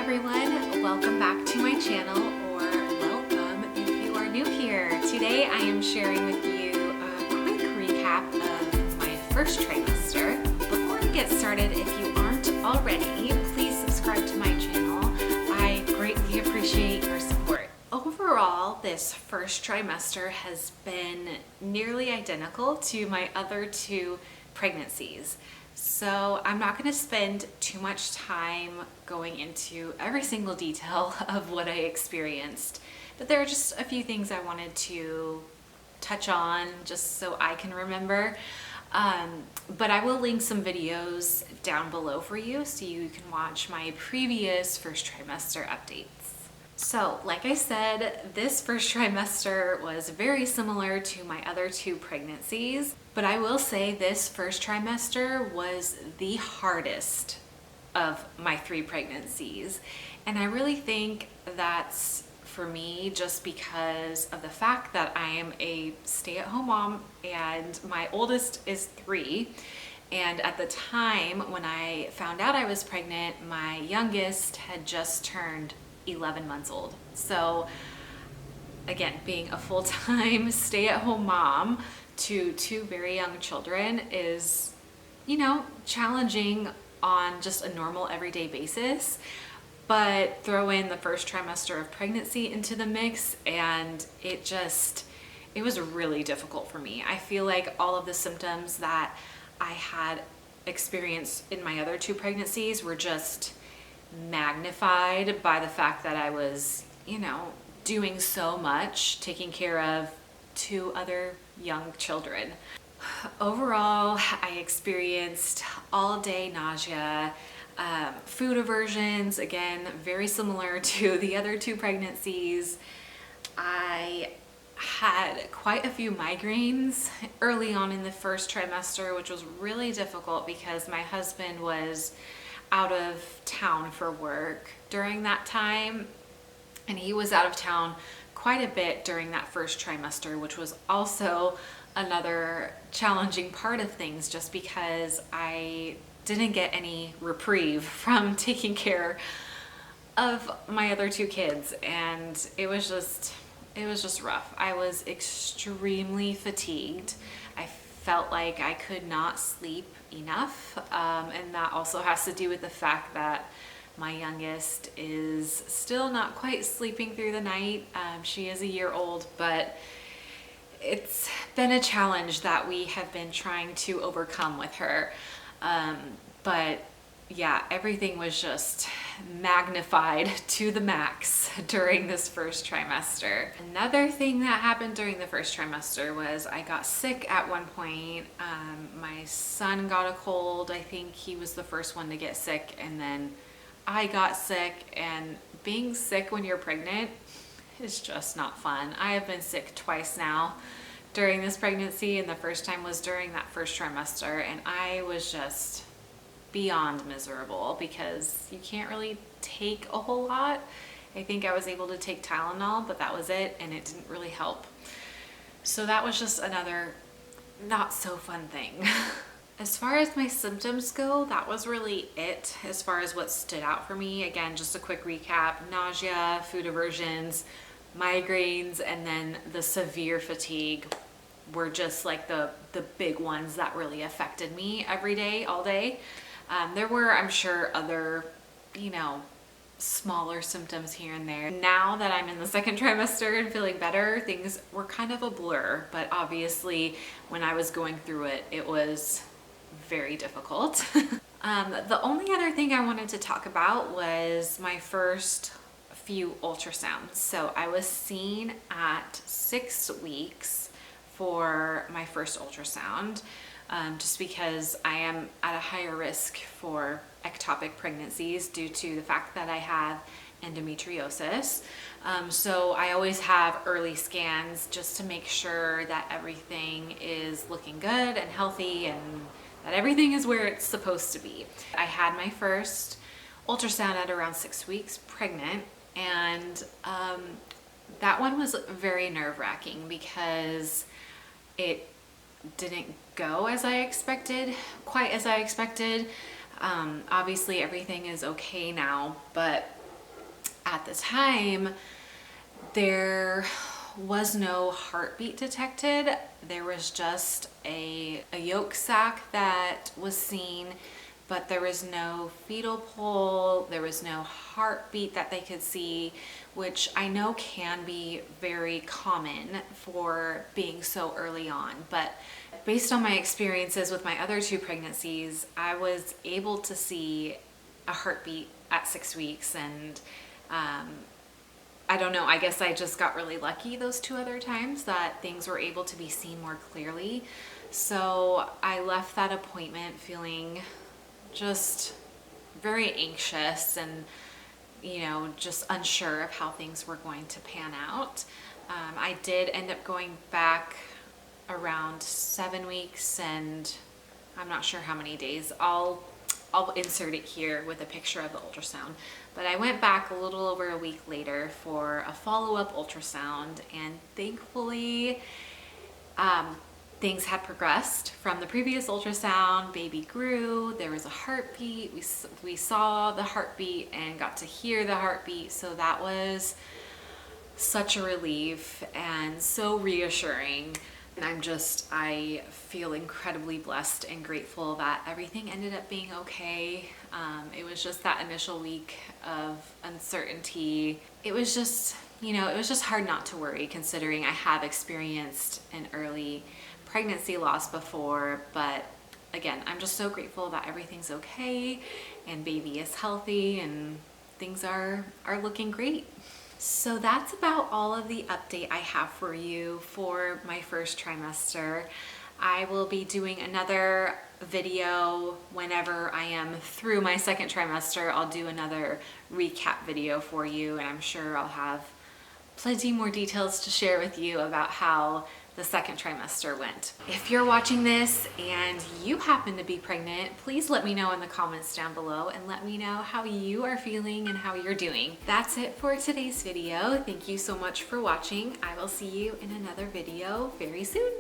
everyone, welcome back to my channel, or welcome if you are new here. Today I am sharing with you a quick recap of my first trimester. Before we get started, if you aren't already, please subscribe to my channel. I greatly appreciate your support. Overall, this first trimester has been nearly identical to my other two pregnancies. So I'm not going to spend too much time going into every single detail of what I experienced, but there are just a few things I wanted to touch on just so I can remember. But I will link some videos down below for you so you can watch my previous first trimester updates. So, like I said, this first trimester was very similar to my other two pregnancies, but I will say this first trimester was the hardest of my three pregnancies. And I really think that's for me just because of the fact that I am a stay-at-home mom and my oldest is 3. And at the time when I found out I was pregnant, my youngest had just turned 11 months old. So again, being a full-time stay-at-home mom to two very young children is, challenging on just a normal everyday basis. But throw in the first trimester of pregnancy into the mix and it was really difficult for me. I feel like all of the symptoms that I had experienced in my other two pregnancies were just magnified by the fact that I was, doing so much, taking care of two other young children. Overall, I experienced all day nausea, food aversions, again, very similar to the other two pregnancies. I had quite a few migraines early on in the first trimester, which was really difficult because my husband was out of town for work during that time, and he was out of town quite a bit during that first trimester, which was also another challenging part of things just because I didn't get any reprieve from taking care of my other two kids, and it was just rough. I was extremely fatigued. I felt like I could not sleep enough, and that also has to do with the fact that my youngest is still not quite sleeping through the night. She is a year old, but it's been a challenge that we have been trying to overcome with her. But yeah, everything was just magnified to the max during this first trimester. Another thing that happened during the first trimester was I got sick at one point. My son got a cold. I think he was the first one to get sick, and then I got sick, and being sick when you're pregnant is just not fun. I have been sick twice now during this pregnancy, and the first time was during that first trimester, and I was just beyond miserable because you can't really take a whole lot. I think I was able to take Tylenol, but that was it, and it didn't really help. So that was just another not so fun thing. As far as my symptoms go, that was really it as far as what stood out for me. Again, just a quick recap: nausea, food aversions, migraines, and then the severe fatigue were just like the big ones that really affected me every day, all day. There were, I'm sure, other, smaller symptoms here and there. Now that I'm in the second trimester and feeling better, things were kind of a blur, but obviously when I was going through it, it was very difficult. The only other thing I wanted to talk about was my first few ultrasounds. So I was seen at 6 weeks for my first ultrasound. Just because I am at a higher risk for ectopic pregnancies due to the fact that I have endometriosis. So I always have early scans just to make sure that everything is looking good and healthy and that everything is where it's supposed to be. I had my first ultrasound at around 6 weeks pregnant, and that one was very nerve-wracking because it didn't go as I expected, quite as I expected. Obviously everything is okay now, but At the time, there was no heartbeat detected. There was just a yolk sac that was seen, but there was no fetal pull, there was no heartbeat that they could see, which I know can be very common for being so early on. But based on my experiences with my other 2 pregnancies, I was able to see a heartbeat at 6 weeks, and I don't know, I guess I just got really lucky those 2 other times that things were able to be seen more clearly. So I left that appointment feeling just very anxious and, you know, just unsure of how things were going to pan out. I did end up going back around 7 weeks, and I'm not sure how many days. I'll insert it here with a picture of the ultrasound. But I went back a little over a week later for a follow-up ultrasound, and thankfully things had progressed from the previous ultrasound. Baby grew, there was a heartbeat, we saw the heartbeat and got to hear the heartbeat, so that was such a relief and so reassuring. And I feel incredibly blessed and grateful that everything ended up being okay. It was just that initial week of uncertainty. It was just, you know, it was just hard not to worry, considering I have experienced an early pregnancy loss before. But again, I'm just so grateful that everything's okay and baby is healthy and things are looking great. So that's about all of the update I have for you for my first trimester. I will be doing another video whenever I am through my second trimester. I'll do another recap video for you, and I'm sure I'll have plenty more details to share with you about how the second trimester went. If you're watching this and you happen to be pregnant, please let me know in the comments down below and let me know how you are feeling and how you're doing. That's it for today's video. Thank you so much for watching. I will see you in another video very soon.